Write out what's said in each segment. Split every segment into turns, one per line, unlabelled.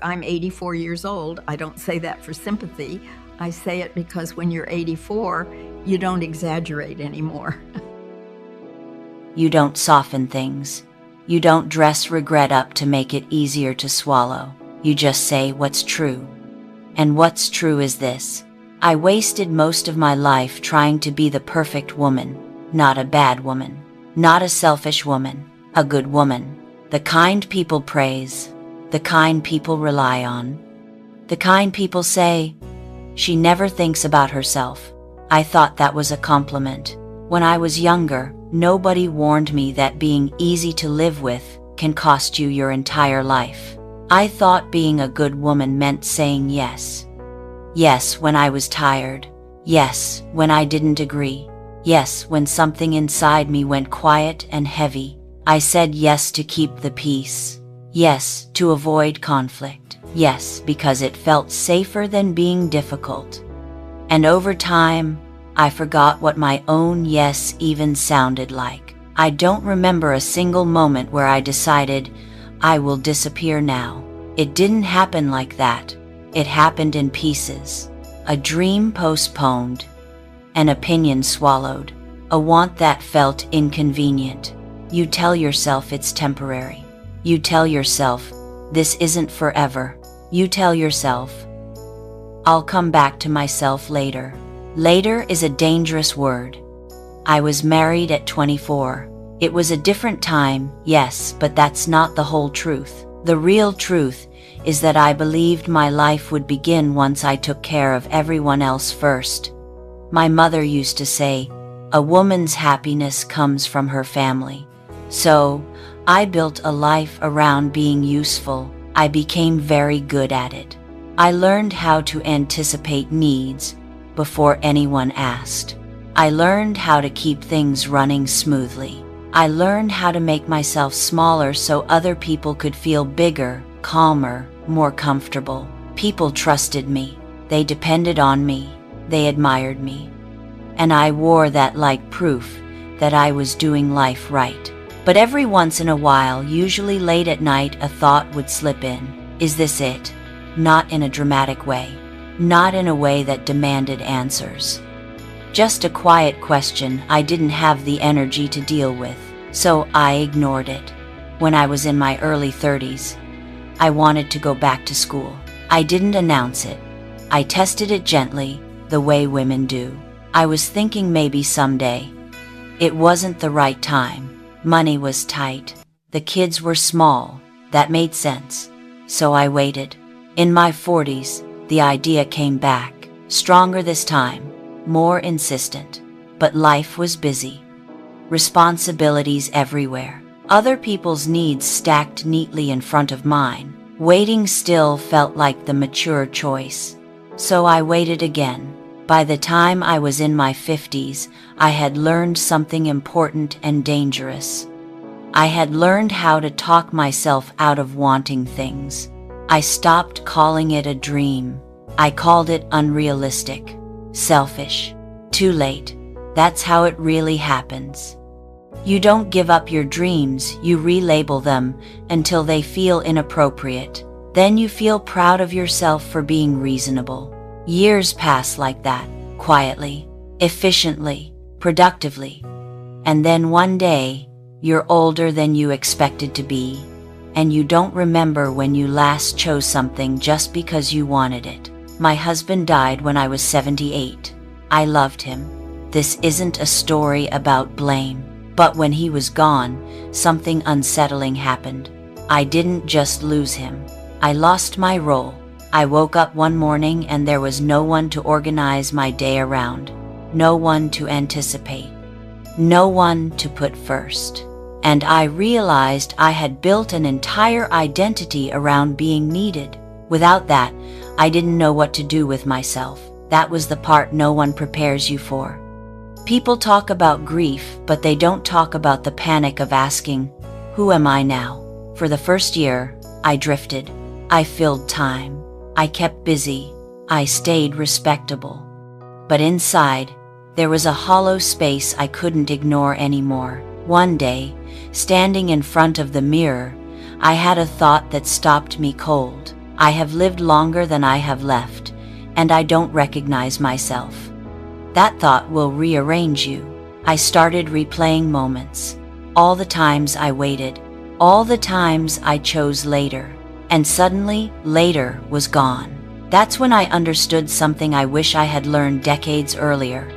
I'm 84 years old. I don't say that for sympathy. I say it because when you're 84, you don't exaggerate anymore.
You don't soften things. You don't dress regret up to make it easier to swallow. You just say what's true. And what's true is this. I wasted most of my life trying to be the perfect woman, not a bad woman, not a selfish woman, a good woman, the kind people praise, the kind people rely on, the kind people say, "She never thinks about herself." I thought that was a compliment. When I was younger, nobody warned me that being easy to live with can cost you your entire life. I thought being a good woman meant saying yes. Yes, when I was tired. Yes, when I didn't agree. Yes, when something inside me went quiet and heavy. I said yes to keep the peace. Yes, to avoid conflict. Yes, because it felt safer than being difficult. And over time, I forgot what my own yes even sounded like. I don't remember a single moment where I decided, I will disappear now. It didn't happen like that. It happened in pieces. A dream postponed. An opinion swallowed. A want that felt inconvenient. You tell yourself it's temporary. You tell yourself, this isn't forever. You tell yourself, I'll come back to myself later. Later is a dangerous word. I was married at 24. It was a different time, yes, but that's not the whole truth. The real truth is that I believed my life would begin once I took care of everyone else first. My mother used to say, a woman's happiness comes from her family. So, I built a life around being useful. I became very good at it. I learned how to anticipate needs before anyone asked. I learned how to keep things running smoothly. I learned how to make myself smaller so other people could feel bigger, calmer, more comfortable. People trusted me. They depended on me. They admired me. And I wore that like proof that I was doing life right. But every once in a while, usually late at night, a thought would slip in. Is this it? Not in a dramatic way. Not in a way that demanded answers. Just a quiet question I didn't have the energy to deal with, so I ignored it. When I was in my early 30s, I wanted to go back to school. I didn't announce it. I tested it gently, the way women do. I was thinking maybe someday. It wasn't the right time. Money was tight. The kids were small. That made sense. So I waited. In my 40s, the idea came back, stronger this time, more insistent. But life was busy. Responsibilities everywhere. Other people's needs stacked neatly in front of mine. Waiting still felt like the mature choice. So I waited again. By the time I was in my 50s, I had learned something important and dangerous. I had learned how to talk myself out of wanting things. I stopped calling it a dream. I called it unrealistic, selfish, too late. That's how it really happens. You don't give up your dreams, you relabel them until they feel inappropriate. Then you feel proud of yourself for being reasonable. Years pass like that, quietly, efficiently, productively. And then one day, you're older than you expected to be, and you don't remember when you last chose something just because you wanted it. My husband died when I was 78. I loved him. This isn't a story about blame. But when he was gone, something unsettling happened. I didn't just lose him. I lost my role. I woke up one morning and there was no one to organize my day around. No one to anticipate. No one to put first. And I realized I had built an entire identity around being needed. Without that, I didn't know what to do with myself. That was the part no one prepares you for. People talk about grief, but they don't talk about the panic of asking, who am I now? For the first year, I drifted. I filled time. I kept busy. I stayed respectable. But inside, there was a hollow space I couldn't ignore anymore. One day, standing in front of the mirror, I had a thought that stopped me cold. I have lived longer than I have left, and I don't recognize myself. That thought will rearrange you. I started replaying moments. All the times I waited, all the times I chose later, and suddenly, later was gone. That's when I understood something I wish I had learned decades earlier.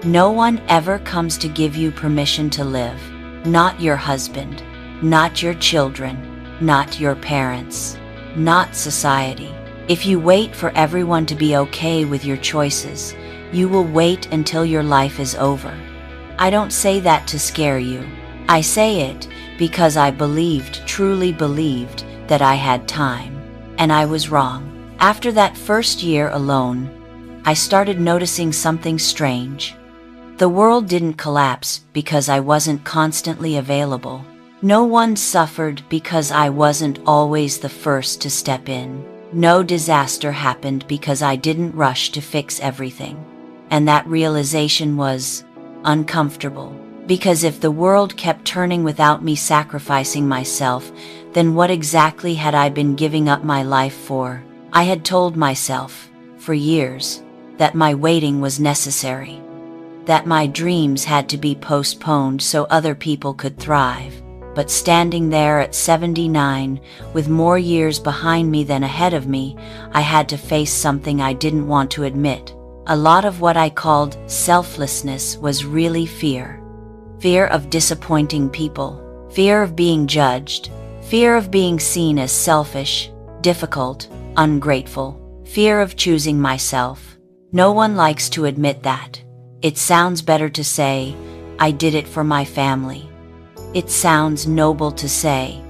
No one ever comes to give you permission to live. Not your husband, not your children, not your parents, not society. If you wait for everyone to be okay with your choices, you will wait until your life is over. I don't say that to scare you. I say it because I truly believed, that I had time. And I was wrong. After that first year alone, I started noticing something strange. The world didn't collapse because I wasn't constantly available. No one suffered because I wasn't always the first to step in. No disaster happened because I didn't rush to fix everything. And that realization was uncomfortable. Because if the world kept turning without me sacrificing myself, then what exactly had I been giving up my life for? I had told myself, for years, that my waiting was necessary. That my dreams had to be postponed so other people could thrive. But standing there at 79, with more years behind me than ahead of me, I had to face something I didn't want to admit. A lot of what I called selflessness was really fear. Fear of disappointing people. Fear of being judged. Fear of being seen as selfish, difficult, ungrateful. Fear of choosing myself. No one likes to admit that. It sounds better to say, I did it for my family. It sounds noble to say,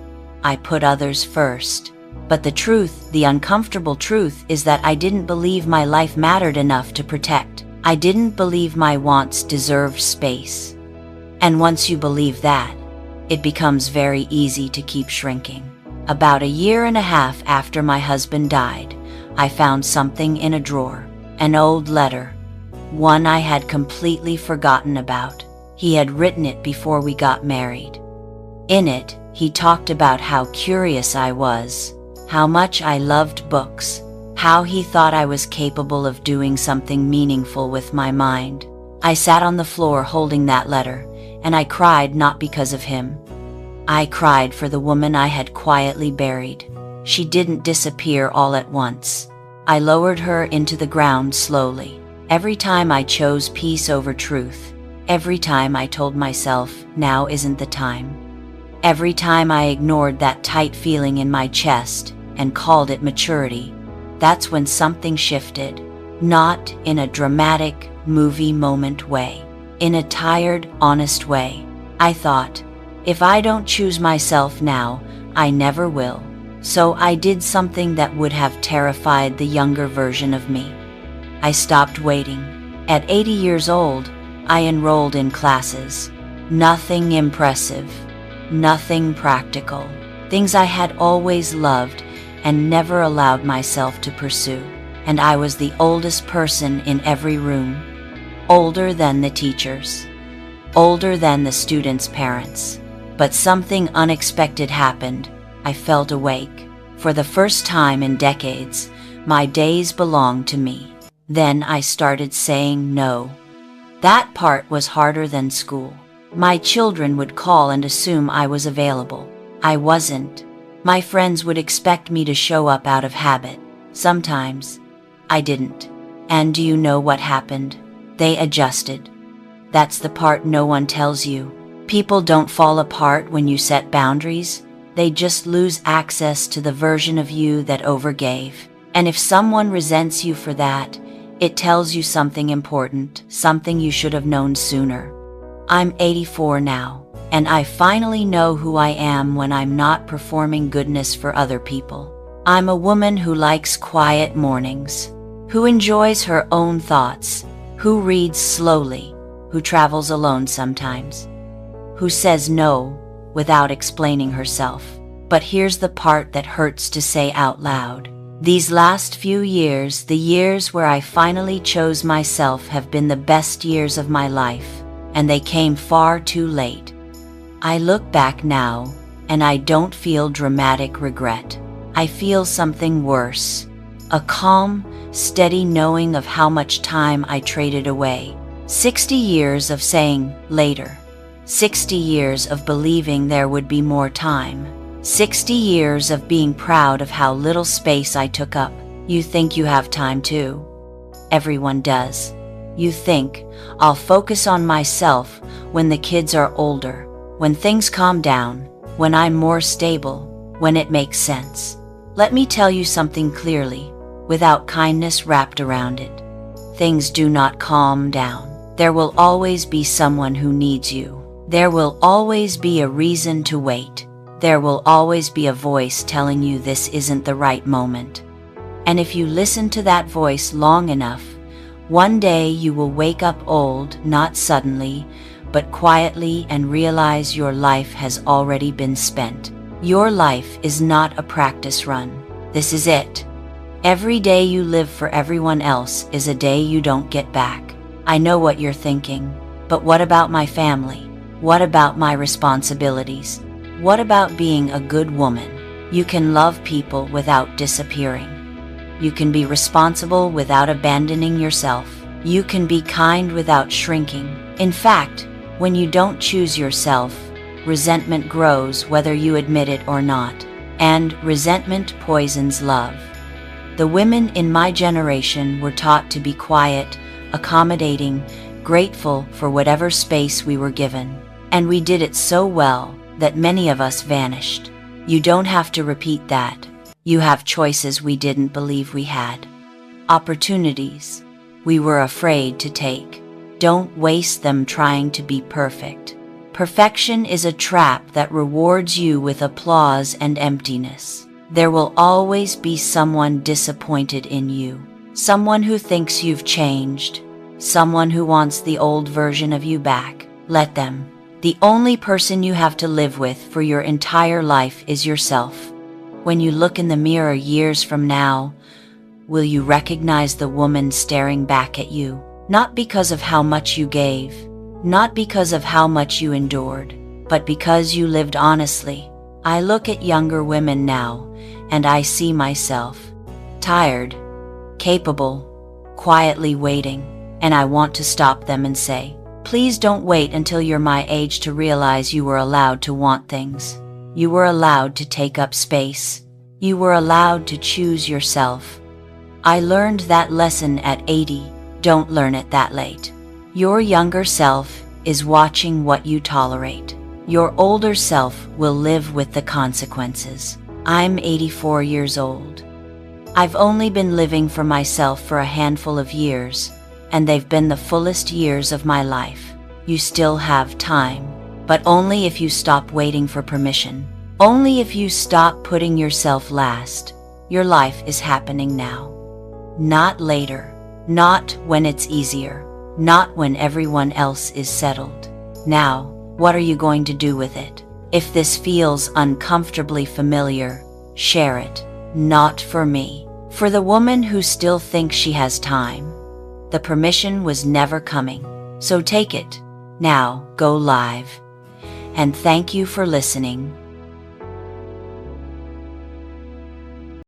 I put others first. But the truth, the uncomfortable truth, is that I didn't believe my life mattered enough to protect. I didn't believe my wants deserved space. And once you believe that, it becomes very easy to keep shrinking. About a year and a half after my husband died, I found something in a drawer, an old letter, one I had completely forgotten about. He had written it before we got married. In it, he talked about how curious I was, how much I loved books, how he thought I was capable of doing something meaningful with my mind. I sat on the floor holding that letter, and I cried not because of him. I cried for the woman I had quietly buried. She didn't disappear all at once. I lowered her into the ground slowly. Every time I chose peace over truth. Every time I told myself, now isn't the time. Every time I ignored that tight feeling in my chest and called it maturity, that's when something shifted. Not in a dramatic movie moment way. In a tired, honest way. I thought, if I don't choose myself now, I never will. So I did something that would have terrified the younger version of me. I stopped waiting. At 80 years old, I enrolled in classes. Nothing impressive, nothing practical. Things I had always loved and never allowed myself to pursue. And I was the oldest person in every room. Older than the teachers. Older than the students' parents. But something unexpected happened. I felt awake. For the first time in decades, my days belonged to me. Then I started saying no. That part was harder than school. My children would call and assume I was available. I wasn't. My friends would expect me to show up out of habit. Sometimes, I didn't. And do you know what happened? They adjusted. That's the part no one tells you. People don't fall apart when you set boundaries. They just lose access to the version of you that overgave. And if someone resents you for that, it tells you something important, something you should have known sooner. I'm 84 now, and I finally know who I am when I'm not performing goodness for other people. I'm a woman who likes quiet mornings, who enjoys her own thoughts, who reads slowly, who travels alone sometimes, who says no without explaining herself. But here's the part that hurts to say out loud. These last few years, the years where I finally chose myself, have been the best years of my life, and they came far too late. I look back now, and I don't feel dramatic regret. I feel something worse. A calm, steady knowing of how much time I traded away. 60 years of saying, later. 60 years of believing there would be more time. 60 years of being proud of how little space I took up. You think you have time too? Everyone does. You think, I'll focus on myself when the kids are older, when things calm down, when I'm more stable, when it makes sense. Let me tell you something clearly, without kindness wrapped around it. Things do not calm down. There will always be someone who needs you. There will always be a reason to wait. There will always be a voice telling you this isn't the right moment. And if you listen to that voice long enough, one day you will wake up old, not suddenly, but quietly, and realize your life has already been spent. Your life is not a practice run. This is it. Every day you live for everyone else is a day you don't get back. I know what you're thinking, but what about my family? What about my responsibilities? What about being a good woman? You can love people without disappearing. You can be responsible without abandoning yourself. You can be kind without shrinking. In fact, when you don't choose yourself, resentment grows whether you admit it or not. And resentment poisons love. The women in my generation were taught to be quiet, accommodating, grateful for whatever space we were given. And we did it so well that many of us vanished. You don't have to repeat that. You have choices we didn't believe we had. Opportunities we were afraid to take. Don't waste them trying to be perfect. Perfection is a trap that rewards you with applause and emptiness. There will always be someone disappointed in you. Someone who thinks you've changed. Someone who wants the old version of you back. Let them. The only person you have to live with for your entire life is yourself. When you look in the mirror years from now, will you recognize the woman staring back at you? Not because of how much you gave, not because of how much you endured, but because you lived honestly. I look at younger women now, and I see myself. Tired, capable, quietly waiting, and I want to stop them and say, please don't wait until you're my age to realize you were allowed to want things. You were allowed to take up space. You were allowed to choose yourself. I learned that lesson at 80. Don't learn it that late. Your younger self is watching what you tolerate. Your older self will live with the consequences. I'm 84 years old. I've only been living for myself for a handful of years, and they've been the fullest years of my life. You still have time, but only if you stop waiting for permission. Only if you stop putting yourself last. Your life is happening now. Not later. Not when it's easier. Not when everyone else is settled. Now, what are you going to do with it? If this feels uncomfortably familiar, share it. Not for me. For the woman who still thinks she has time. The permission was never coming. So take it. Now, go live. And thank you for listening.